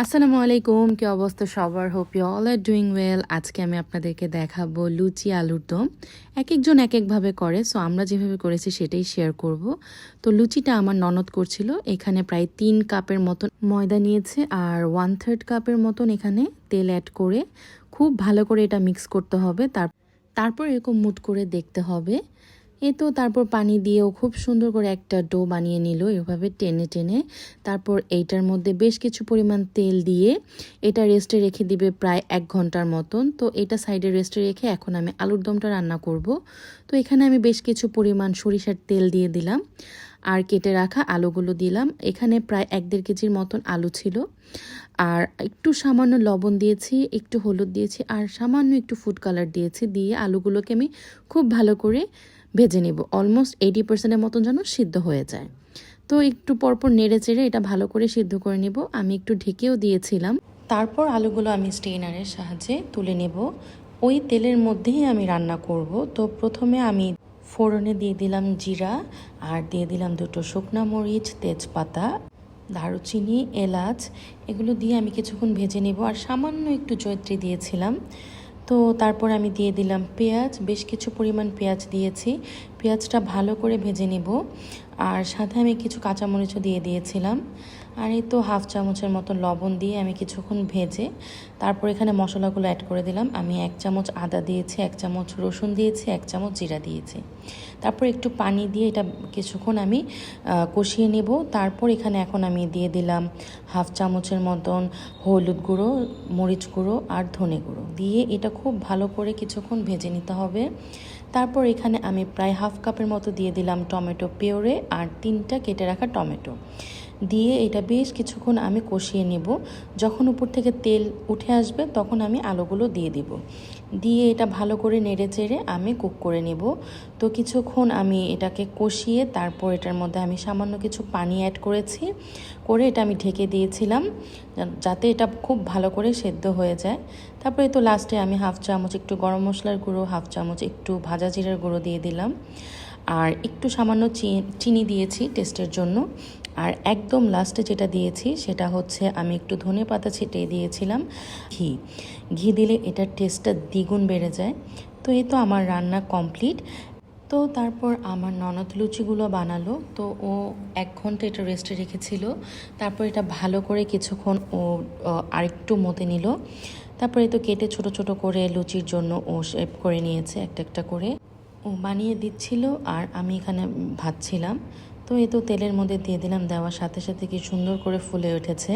আসসালামু আলাইকুম, কি অবস্থা সবার? Hope you all are doing well. আজকে আমি আপনাদেরকে দেখাবো লুচি আলুর দম। এক একজন এক একভাবে করে, সো আমরা যেভাবে করেছি সেটাই শেয়ার করব। তো লুচিটা আমার ননদ করছিল। এখানে প্রায় 3 কাপের মতন ময়দা নিয়েছে আর 1/3 কাপের মতন এখানে তেল অ্যাড করে খুব ভালো করে এটা মিক্স করতে হবে। তারপর এরকম মুট করে দেখতে হবে। তো তারপর পানি দিয়েও খুব সুন্দর করে একটা ডো বানিয়ে নিল এভাবে টেনে টেনে। তারপর এইটার মধ্যে বেশ কিছু পরিমাণ তেল দিয়ে এটা রেস্টে রেখে দিবে প্রায় 1 ঘন্টার মতন। তো এটা সাইডে রেস্টে রেখে এখন আমি আলুর দমটা রান্না করব। তো এখানে আমি বেশ কিছু পরিমাণ সরিষার তেল দিয়ে দিলাম আর কেটে রাখা আলুগুলো দিলাম। এখানে প্রায় 1-1.5 কেজির মতন আলু ছিল। আর একটু সামান্য লবণ দিয়েছি, একটু হলুদ দিয়েছি আর সামান্য একটু ফুড কালার দিয়েছি। দিয়ে আলুগুলোকে আমি খুব ভালো করে ভেজে নেব, অলমোস্ট 80%-এর মতন যেন সিদ্ধ হয়ে যায়। তো একটু পরপর নেড়ে চেড়ে এটা ভালো করে সিদ্ধ করে নেব। আমি একটু ঢেকেও দিয়েছিলাম। তারপর আলুগুলো আমি স্টেইনারের সাহায্যে তুলে নেব। ওই তেলের মধ্যেই আমি রান্না করব। তো প্রথমে আমি ফোড়নে দিয়ে দিলাম জিরা আর দিয়ে দিলাম 2টো শুকনা মরিচ, তেজপাতা, দারুচিনি, এলাচ, এগুলো দিয়ে আমি কিছুক্ষণ ভেজে নেব। আর সামান্য একটু জয়িত্রী দিয়েছিলাম। তো তারপর আমি দিয়ে দিলাম পেঁয়াজ, বেশ কিছু পরিমাণ পেঁয়াজ দিয়েছি। পেঁয়াজটা ভালো করে ভেজে নেব। আর সাথে আমি কিছু কাঁচামরিচও দিয়ে দিয়েছিলাম। আর এই তো 1/2 চামচের মতো লবণ দিয়ে আমি কিছুক্ষণ ভেজে তারপর এখানে মশলাগুলো অ্যাড করে দিলাম। আমি 1 চামচ আদা দিয়েছি, 1 চামচ রসুন দিয়েছি, 1 চামচ জিরা দিয়েছি। তারপর একটু পানি দিয়ে এটা কিছুক্ষণ আমি কষিয়ে নেব। তারপর এখানে এখন আমি দিয়ে দিলাম 1/2 চামচের মতন হলুদ গুঁড়ো, মরিচ গুঁড়ো আর ধনে গুঁড়ো দিয়ে এটা খুব ভালো করে কিছুক্ষণ ভেজে নিতে হবে। তারপর এখানে আমি প্রায় 1/2 কাপের মতো দিয়ে দিলাম টমেটো পিউরে আর 3টা কেটে রাখা টমেটো দিয়ে এটা বেশ কিছুক্ষণ আমি কষিয়ে নেব। যখন উপর থেকে তেল উঠে আসবে তখন আমি আলুগুলো দিয়ে দিব। দিয়ে এটা ভালো করে নেড়ে চেড়ে আমি কুক করে নেব। তো কিছুক্ষণ আমি এটাকে কষিয়ে তারপর এটার মধ্যে আমি সামান্য কিছু পানি অ্যাড করেছি, করে এটা আমি ঢেকে দিয়েছিলাম যাতে এটা খুব ভালো করে সেদ্ধ হয়ে যায়। তারপরে তো লাস্টে আমি 1/2 চামচ একটু গরম মশলার গুঁড়ো, 1/2 চামচ একটু ভাজা জিরার গুঁড়ো দিয়ে দিলাম আর একটু সামান্য চিনি দিয়েছি টেস্টের জন্য। আর একদম লাস্টে যেটা দিয়েছি সেটা হচ্ছে আমি একটু ধনেপাতা ছিটিয়ে দিয়েছিলাম। ঘি দিলে এটার টেস্টটা দ্বিগুণ বেড়ে যায়। তো এই তো আমার রান্না কমপ্লিট। তো তারপর আমার ননদ লুচিগুলো বানালো। তো ও 1 ঘন্টা এটা রেস্টে রেখেছিল। তারপর এটা ভালো করে কিছুক্ষণ ও আরেকটু মতে নিল। তারপরে তো কেটে ছোট ছোট করে লুচির জন্য ও শেপ করে নিয়েছে একটা একটা করে। ও বানিয়ে দিচ্ছিল আর আমি এখানে ভাজছিলাম। তো এই তো তেলের মধ্যে দিয়ে দিলাম, দেওয়ার সাথে সাথে কি সুন্দর করে ফুলে উঠেছে।